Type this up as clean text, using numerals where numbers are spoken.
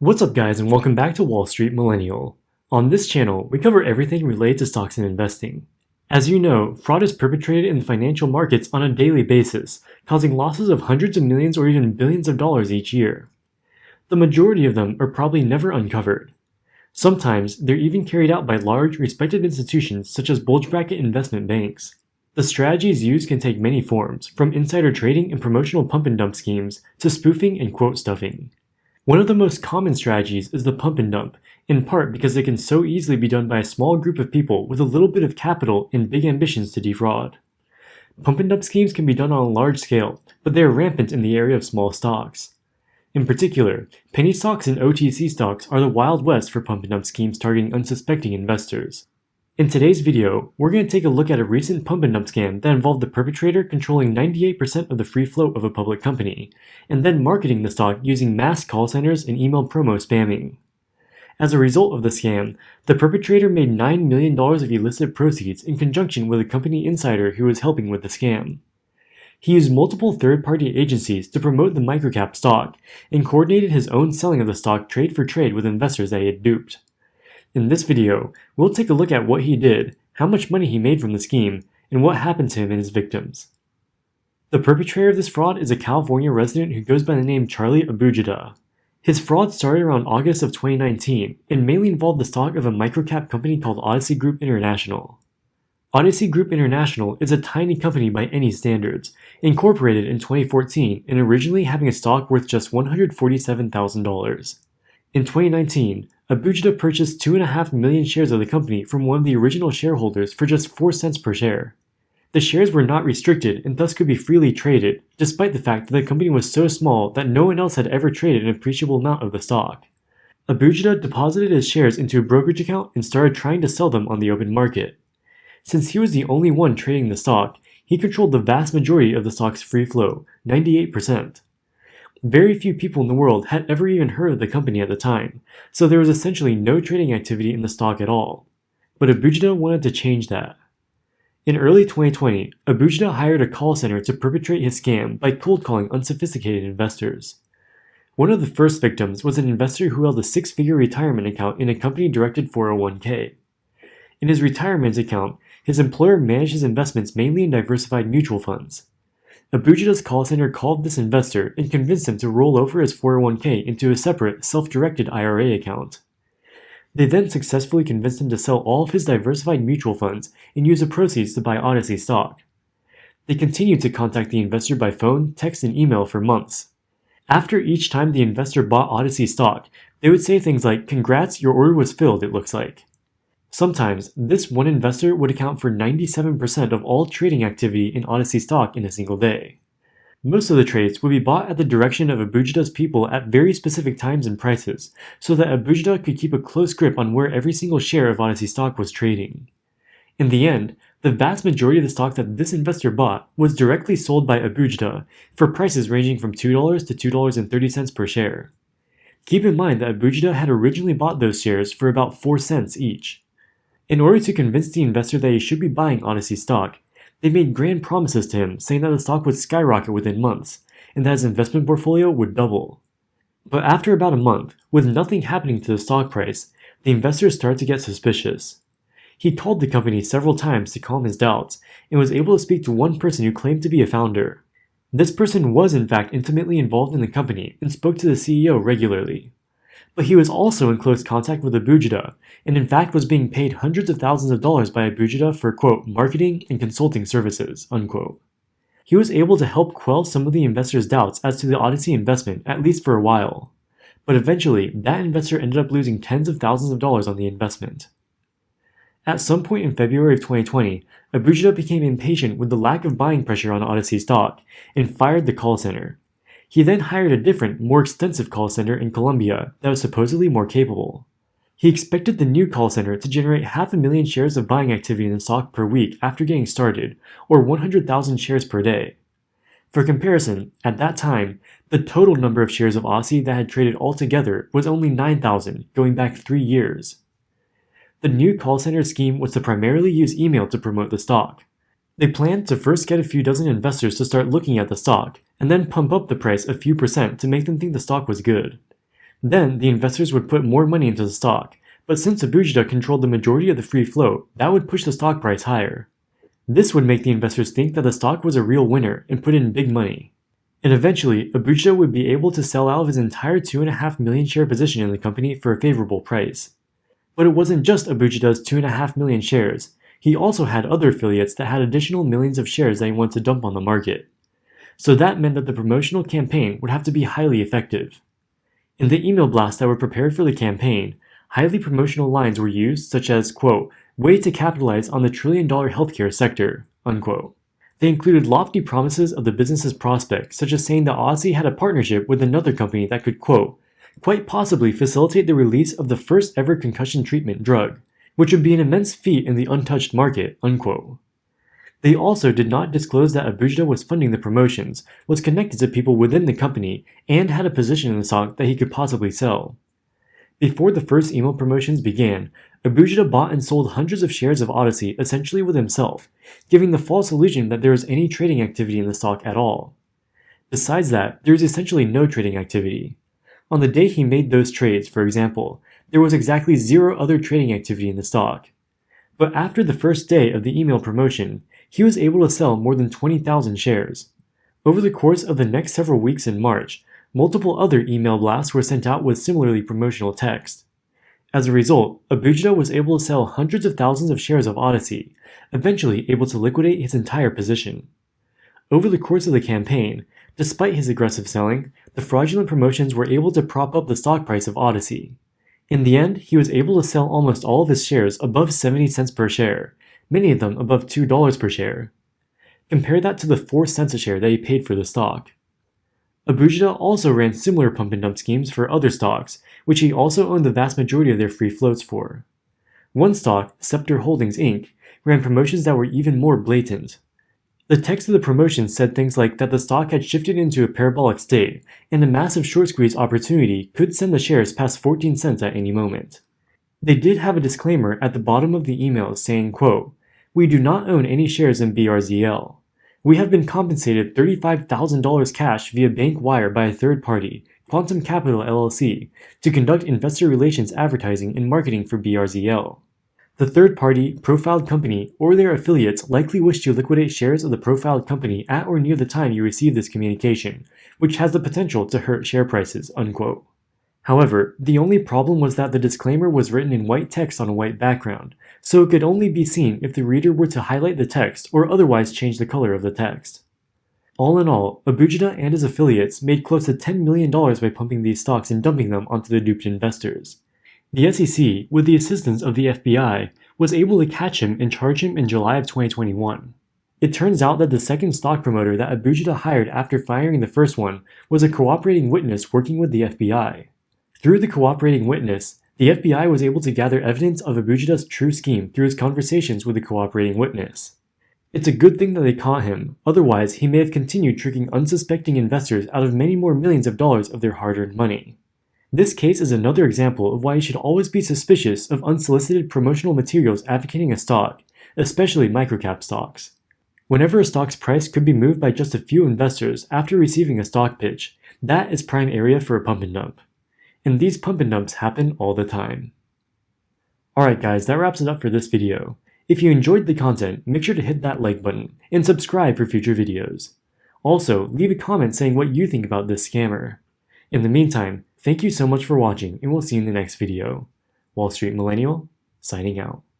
What's up guys, and welcome back to Wall Street Millennial. On this channel, we cover everything related to stocks and investing. As you know, fraud is perpetrated in the financial markets on a daily basis, causing losses of hundreds of millions or even billions of dollars each year. The majority of them are probably never uncovered. Sometimes, they're even carried out by large, respected institutions such as bulge bracket investment banks. The strategies used can take many forms, from insider trading and promotional pump and dump schemes to spoofing and quote stuffing. One of the most common strategies is the pump and dump, in part because it can so easily be done by a small group of people with a little bit of capital and big ambitions to defraud. Pump and dump schemes can be done on a large scale, but they are rampant in the area of small stocks. In particular, penny stocks and OTC stocks are the Wild West for pump and dump schemes targeting unsuspecting investors. In today's video, we're going to take a look at a recent pump and dump scam that involved the perpetrator controlling 98% of the free float of a public company, and then marketing the stock using mass call centers and email promo spamming. As a result of the scam, the perpetrator made $9 million of illicit proceeds in conjunction with a company insider who was helping with the scam. He used multiple third-party agencies to promote the microcap stock, and coordinated his own selling of the stock trade for trade with investors that he had duped. In this video, we'll take a look at what he did, how much money he made from the scheme, and what happened to him and his victims. The perpetrator of this fraud is a California resident who goes by the name Charlie Abujada. His fraud started around August of 2019 and mainly involved the stock of a microcap company called Odyssey Group International. Odyssey Group International is a tiny company by any standards, incorporated in 2014 and originally having a stock worth just $147,000. In 2019, Abujada purchased 2.5 million shares of the company from one of the original shareholders for just 4 cents per share. The shares were not restricted and thus could be freely traded, despite the fact that the company was so small that no one else had ever traded an appreciable amount of the stock. Abujada deposited his shares into a brokerage account and started trying to sell them on the open market. Since he was the only one trading the stock, he controlled the vast majority of the stock's free float, 98%. Very few people in the world had ever even heard of the company at the time, so there was essentially no trading activity in the stock at all. But Abujada wanted to change that. In early 2020, Abujada hired a call center to perpetrate his scam by cold calling unsophisticated investors. One of the first victims was an investor who held a 6-figure retirement account in a company-directed 401k. In his retirement account, his employer managed his investments mainly in diversified mutual funds. Abujada's call center called this investor and convinced him to roll over his 401k into a separate, self-directed IRA account. They then successfully convinced him to sell all of his diversified mutual funds and use the proceeds to buy Odyssey stock. They continued to contact the investor by phone, text, and email for months. After each time the investor bought Odyssey stock, they would say things like, "Congrats, your order was filled, it looks like." Sometimes, this one investor would account for 97% of all trading activity in Odyssey stock in a single day. Most of the trades would be bought at the direction of Abujada's people at very specific times and prices, so that Abujada could keep a close grip on where every single share of Odyssey stock was trading. In the end, the vast majority of the stock that this investor bought was directly sold by Abujada for prices ranging from $2 to $2.30 per share. Keep in mind that Abujada had originally bought those shares for about 4 cents each. In order to convince the investor that he should be buying Odyssey stock, they made grand promises to him saying that the stock would skyrocket within months, and that his investment portfolio would double. But after about a month, with nothing happening to the stock price, the investor started to get suspicious. He called the company several times to calm his doubts, and was able to speak to one person who claimed to be a founder. This person was in fact intimately involved in the company and spoke to the CEO regularly. But he was also in close contact with Abujada, and in fact was being paid hundreds of thousands of dollars by Abujada for, quote, marketing and consulting services, unquote. He was able to help quell some of the investors' doubts as to the Odyssey investment, at least for a while. But eventually, that investor ended up losing tens of thousands of dollars on the investment. At some point in February of 2020, Abujada became impatient with the lack of buying pressure on Odyssey stock, and fired the call center. He then hired a different, more extensive call center in Colombia that was supposedly more capable. He expected the new call center to generate 500,000 shares of buying activity in the stock per week after getting started, or 100,000 shares per day. For comparison, at that time, the total number of shares of Odyssey that had traded altogether was only 9,000, going back 3 years. The new call center scheme was to primarily use email to promote the stock. They planned to first get a few dozen investors to start looking at the stock, and then pump up the price a few percent to make them think the stock was good. Then, the investors would put more money into the stock, but since Abujita controlled the majority of the free float, that would push the stock price higher. This would make the investors think that the stock was a real winner and put in big money. And eventually, Abujita would be able to sell out of his entire 2.5 million share position in the company for a favorable price. But it wasn't just Abujita's 2.5 million shares. He also had other affiliates that had additional millions of shares that he wanted to dump on the market. So that meant that the promotional campaign would have to be highly effective. In the email blasts that were prepared for the campaign, highly promotional lines were used such as, quote, "way to capitalize on the trillion-dollar healthcare sector," unquote. They included lofty promises of the business's prospects, such as saying that Odyssey had a partnership with another company that could, quote, "quite possibly facilitate the release of the first ever concussion treatment drug, which would be an immense feat in the untouched market," unquote. They also did not disclose that Abujita was funding the promotions, was connected to people within the company, and had a position in the stock that he could possibly sell. Before the first email promotions began, Abujita bought and sold hundreds of shares of Odyssey essentially with himself, giving the false illusion that there was any trading activity in the stock at all. Besides that, there was essentially no trading activity. On the day he made those trades, for example, there was exactly zero other trading activity in the stock. But after the first day of the email promotion, he was able to sell more than 20,000 shares. Over the course of the next several weeks in March, multiple other email blasts were sent out with similarly promotional text. As a result, Abujita was able to sell hundreds of thousands of shares of Odyssey, eventually able to liquidate his entire position. Over the course of the campaign, despite his aggressive selling, the fraudulent promotions were able to prop up the stock price of Odyssey. In the end, he was able to sell almost all of his shares above 70 cents per share, many of them above $2 per share. Compare that to the 4 cents a share that he paid for the stock. Abujita also ran similar pump and dump schemes for other stocks, which he also owned the vast majority of their free floats for. One stock, Scepter Holdings Inc., ran promotions that were even more blatant. The text of the promotion said things like that the stock had shifted into a parabolic state, and a massive short squeeze opportunity could send the shares past 14 cents at any moment. They did have a disclaimer at the bottom of the email saying, quote, "We do not own any shares in BRZL. We have been compensated $35,000 cash via bank wire by a third party, Quantum Capital LLC, to conduct investor relations advertising and marketing for BRZL. The third party, profiled company, or their affiliates likely wish to liquidate shares of the profiled company at or near the time you receive this communication, which has the potential to hurt share prices," unquote. However, the only problem was that the disclaimer was written in white text on a white background, so it could only be seen if the reader were to highlight the text or otherwise change the color of the text. All in all, Abujita and his affiliates made close to $10 million by pumping these stocks and dumping them onto the duped investors. The SEC, with the assistance of the FBI, was able to catch him and charge him in July of 2021. It turns out that the second stock promoter that Abujita hired after firing the first one was a cooperating witness working with the FBI. Through the cooperating witness, the FBI was able to gather evidence of Abujita's true scheme through his conversations with the cooperating witness. It's a good thing that they caught him, otherwise he may have continued tricking unsuspecting investors out of many more millions of dollars of their hard-earned money. This case is another example of why you should always be suspicious of unsolicited promotional materials advocating a stock, especially microcap stocks. Whenever a stock's price could be moved by just a few investors after receiving a stock pitch, that is prime area for a pump and dump. And these pump and dumps happen all the time. Alright guys, that wraps it up for this video. If you enjoyed the content, make sure to hit that like button, and subscribe for future videos. Also, leave a comment saying what you think about this scammer. In the meantime, thank you so much for watching, and we'll see you in the next video. Wall Street Millennial, signing out.